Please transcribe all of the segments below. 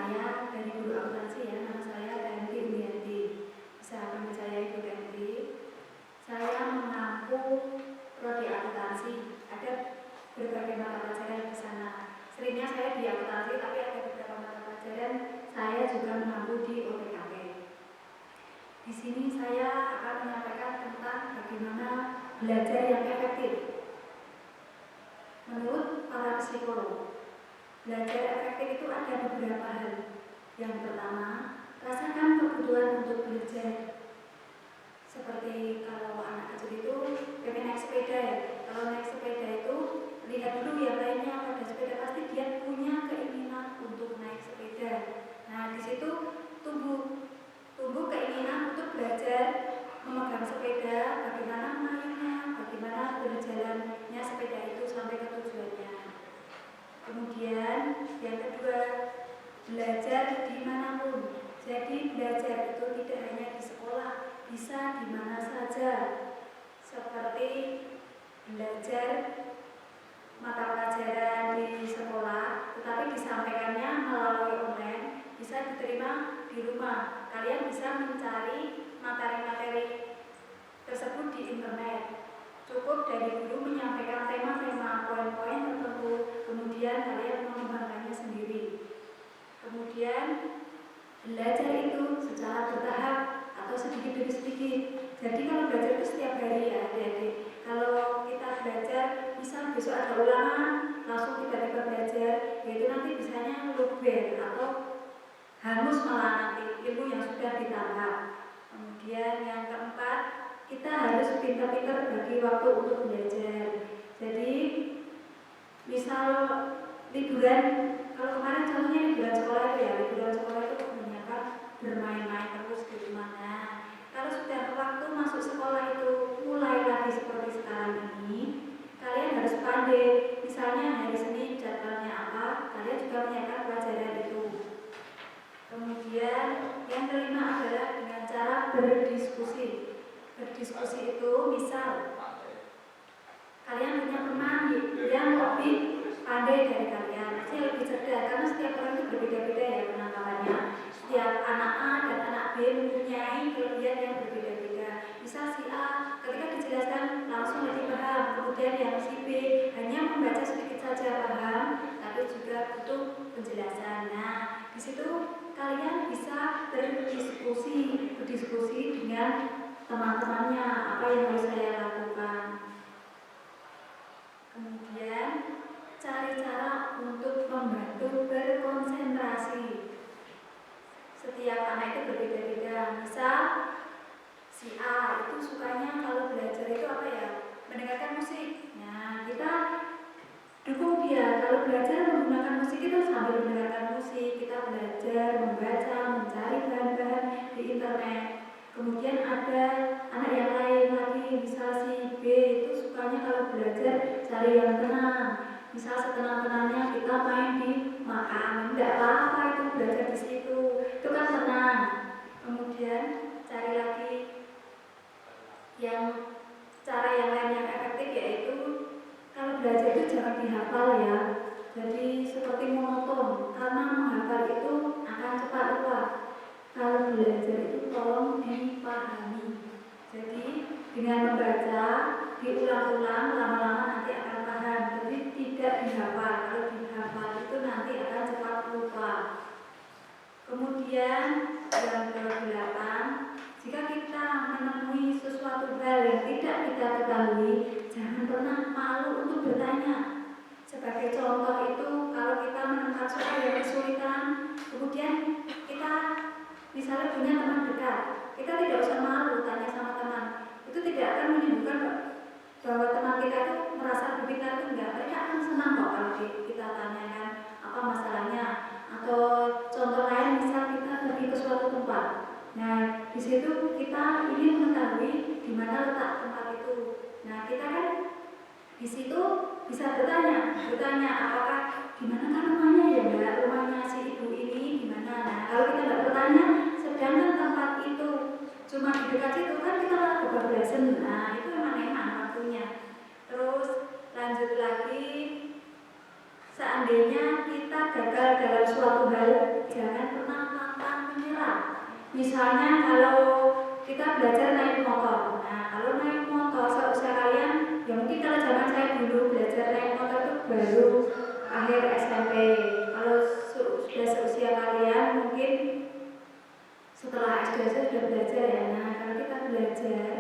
saya dari guru akuntansi ya, nama saya Tenti Umiyanti. Bisa panggil saya Ibu Tenti. Saya mengampu prodi akuntansi. Ada berbagai mata pelajaran di sana. Seringnya saya di akuntansi, tapi ada beberapa mata pelajaran saya juga mengampu di OPKP. Di sini saya akan menyampaikan tentang bagaimana belajar yang efektif. Menurut para psikolog, belajar efektif itu ada beberapa hal. Yang pertama, rasakan kebutuhan untuk belajar. Seperti kalau anak kecil itu pengen naik sepeda ya. Kalau naik sepeda itu, lihat dulu yang lainnya pada sepeda, pasti dia punya keinginan untuk naik sepeda. Nah, di situ tumbuh keinginan untuk belajar memegang sepeda, bagaimana mainnya, bagaimana berjalannya sepeda itu sampai ke tujuannya. Kemudian yang kedua, belajar dimanapun. Jadi belajar itu tidak hanya di sekolah, bisa di mana saja. Seperti belajar mata pelajaran di sekolah, tetapi disampaikannya melalui online, bisa diterima di rumah. Kalian bisa mencari materi-materi tersebut di internet. Cukup dari guru menyampaikan tema-tema, poin-poin tertentu, kemudian kalian mengembangkannya sendiri. Kemudian belajar itu secara bertahap atau sedikit demi sedikit. Jadi kalau belajar itu setiap hari ya adik-adik. Kalau kita belajar, misal besok ada ulangan, langsung tiba-tiba belajar, yaitu nanti bisanya luber atau hangus malah nanti ilmu yang sudah ditambah. Kemudian yang keempat, kita harus pintar-pintar bagi waktu untuk belajar. Jadi misal liburan, kalau kemarin contohnya liburan sekolah itu ya, liburan sekolah itu kebanyakan bermain-main terus di rumah. Nah, kalau sudah waktu masuk sekolah itu mulai lagi seperti sekarang ini, kalian harus pandai. Misalnya hari Senin jadwalnya apa, kalian juga menyiapkan pelajaran itu. Kemudian yang kelima adalah dengan cara berdiskusi. Berdiskusi itu misal kalian punya teman yang lebih pandai dari kalian, masih lebih cerdas, karena setiap orang itu berbeda-beda ya penangkapannya. Setiap anak A dan anak B mempunyai kelebihan yang berbeda-beda. Misal si A ketika dijelaskan langsung lebih paham, kemudian yang si B hanya membaca sedikit saja paham, tapi juga butuh penjelasan. Nah, di situ kalian bisa berdiskusi dengan teman-temannya, apa yang harus saya lakukan. Kemudian cari cara untuk membantu berkonsentrasi. Setiap anak itu berbeda-beda. Misal si A itu sukanya kalau belajar itu apa ya? Mendengarkan musik. Nah, kita dukung dia. Kalau belajar menggunakan musik itu sambil mendengarkan musik, kita belajar membaca, mencari bahan-bahan di internet. Kemudian ada anak yang lain lagi, misal si B itu sukanya kalau belajar cari yang tenang. Misal setenang-tenangnya kita main di makam, tidak apa-apa itu belajar di situ, itu kan tenang. Kemudian cari lagi cara yang lain yang efektif, yaitu kalau belajar itu jangan dihafal ya. Jadi seperti monoton, karena menghafal itu akan cepat lupa. Kalau belajar itu tolong dipahami. Jadi dengan membaca, diulang-ulang, lama-lama nanti akan paham. Jadi tidak dihafal. Kalau dihafal itu nanti akan cepat lupa. Kemudian yang ke-8, jika kita menemui sesuatu hal yang tidak kita ketahui, jangan pernah malu untuk bertanya. Sebagai contoh itu, kalau kita menemukan soal yang kesulitan, kemudian kita misalnya punya teman dekat, kita tidak usah malu tanya sama teman. Itu tidak akan menimbulkan bahwa teman kita itu merasa lebih pintar, itu enggak. Mereka akan senang kok kalau kita tanyakan apa masalahnya. Atau contoh lain, misal kita pergi ke suatu tempat. Nah, di situ kita ingin mengetahui di mana letak tempat itu. Nah, kita kan di situ bisa bertanya apakah gimana kan rumahnya ya mbak, rumahnya si ibu ini gimana. Nah, kalau kita tidak bertanya, sedangkan tempat itu cuma di dekat situ, kan kita malah kebablasan. Nah, itu memang enak waktunya. Terus lanjut lagi, seandainya kita gagal dalam suatu hal, jangan Misalnya kalau kita belajar naik motor, nah kalau naik motor seusia kalian, ya mungkin kalau zaman saya dulu belajar naik motor itu baru akhir SMP. Kalau sudah seusia kalian mungkin setelah SD sudah belajar ya. Nah kalau kita belajar,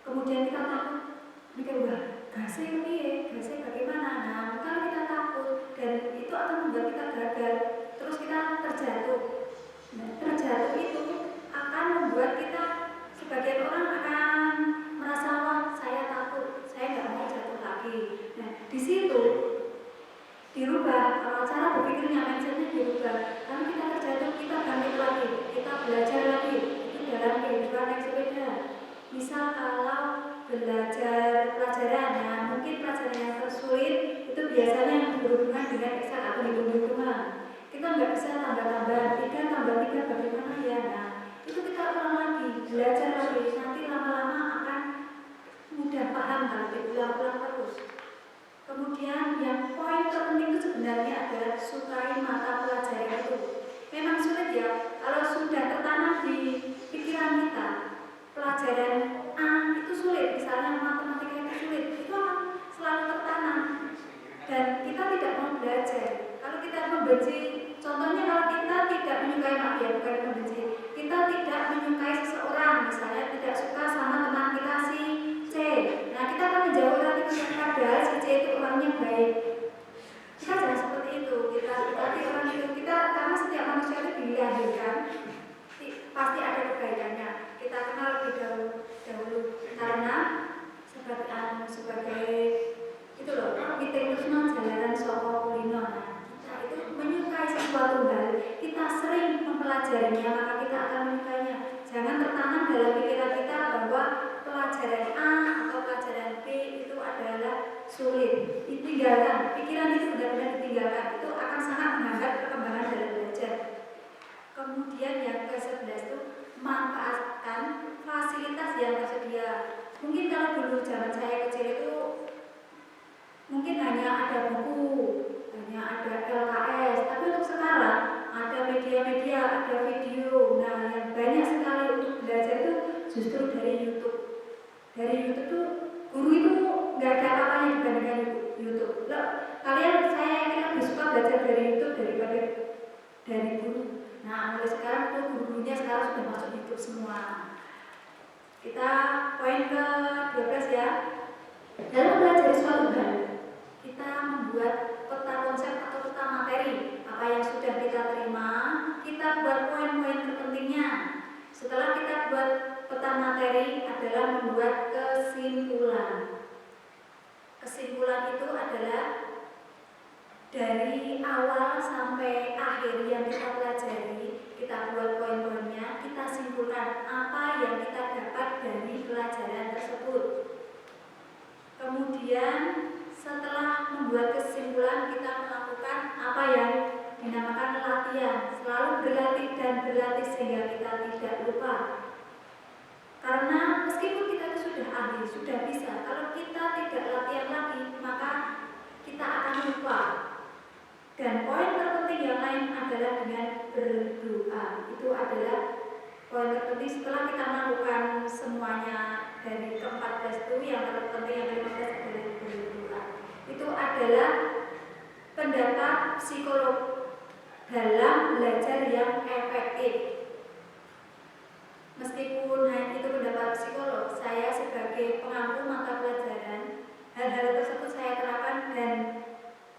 kemudian kita takut, mikir wah gasnya ini, gasnya bagaimana? Nah kalau kita takut dan itu akan membuat kita gagal, terus kita terjatuh. Nah, terjatuh itu akan membuat kita sebagian orang akan merasa wah saya takut, saya nggak mau jatuh lagi. Nah di situ dirubah cara berpikirnya, mindsetnya dirubah. Kalau kita terjatuh kita bangkit lagi, kita belajar lagi. Itu dalam kehidupan naik sepeda. Misal kalau belajar pelajaran, nah mungkin pelajaran yang tersulit itu biasanya yang berhubungan dengan eksak atau hitung-hitungan. Kita nggak bisa tambah-tambah 3 tambah 3 bagaimana ya. Nah itu kita ulang lagi, belajar lagi, nanti lama-lama akan mudah paham kalau diulang-ulang terus. Kemudian yang poin terpenting itu sebenarnya adalah sukai mata pelajaran itu. Memang sulit ya, kalau sudah tertanam di pikiran kita pelajaran A itu sulit, misalnya matematika itu sulit, itu akan selalu tertanam dan kita tidak mau belajar. Kalau kita membenci, contohnya kalau kita tidak menyukai ya bukan membenci, kita tidak menyukai seseorang, misalnya tidak suka sama teman kita si C, nah kita akan menjauh dari itu padahal si C itu orangnya baik. Kita jangan seperti itu, kita dekati orang itu, kita karena setiap manusia itu dilahirkan pasti ada kebaikannya. Kita kenal lebih dahulu karena sebagai itu loh, kita itu senang jalanan soko kulino. Kita itu menyukai sesuatu hal, kita sering mempelajarinya, maka kita akan menyukainya. Jangan tertanam dalam pikiran kita bahwa pelajaran A atau pelajaran B itu adalah sulit. Ditinggalkan, pikiran itu benar-benar ditinggalkan. Itu akan sangat menghambat perkembangan dalam belajar. Kemudian yang ke-11 itu manfaatkan fasilitas yang tersedia. Mungkin kalau dulu zaman saya kecil itu mungkin hanya ada buku, hanya ada LKS, tapi untuk sekarang ada media-media, ada video. Nah, yang banyak sekali untuk belajar itu justru dari YouTube. Dari YouTube tuh guru itu nggak ada apa-apanya dibandingkan YouTube. Loh, saya yakin lebih suka belajar dari YouTube daripada dari guru. Nah, mulai sekarang tuh guru-gurunya sekarang sudah masuk YouTube semua. Kita poin ke-12 ya. Dalam mempelajari suatu hal, kita membuat peta konsep atau peta materi. Apa yang sudah kita terima, kita buat poin-poin terpentingnya. Setelah kita buat peta materi adalah membuat kesimpulan. Kesimpulan itu adalah dari awal sampai akhir yang kita pelajari, kita buat poin-poinnya, kita simpulkan apa yang kita dapat dari pelajaran tersebut. Kemudian setelah membuat kesimpulan, kita melakukan apa yang dinamakan latihan. Selalu berlatih dan berlatih sehingga kita tidak lupa. Karena meskipun kita itu sudah ahli, sudah bisa, kalau kita tidak latihan lagi, maka kita akan lupa. Dan poin terpenting yang lain adalah dengan berdoa. Itu adalah poin terpenting setelah kita melakukan semuanya dari ke-14 itu, yang terpenting yang ke-15 adalah berdoa. Itu adalah pendapat psikolog dalam belajar yang efektif. Meskipun itu pendapat psikolog, saya sebagai pengampu mata pelajaran, hal-hal tersebut saya terapkan dan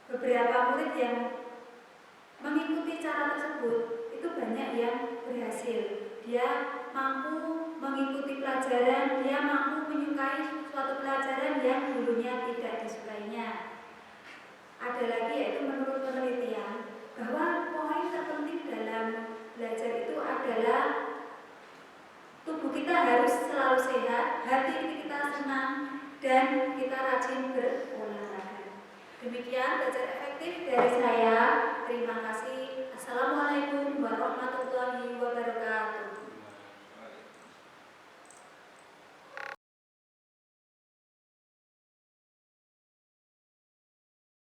beberapa murid yang mengikuti cara tersebut itu banyak yang berhasil. Dia mampu mengikuti pelajaran, dia mampu menyukai suatu pelajaran yang dulunya tidak disukainya. Ada lagi yaitu menurut penelitian bahwa poin terpenting dalam belajar itu adalah tubuh kita harus selalu sehat, hati kita senang, dan kita rajin berolahraga. Demikian belajar efektif dari saya. Terima kasih.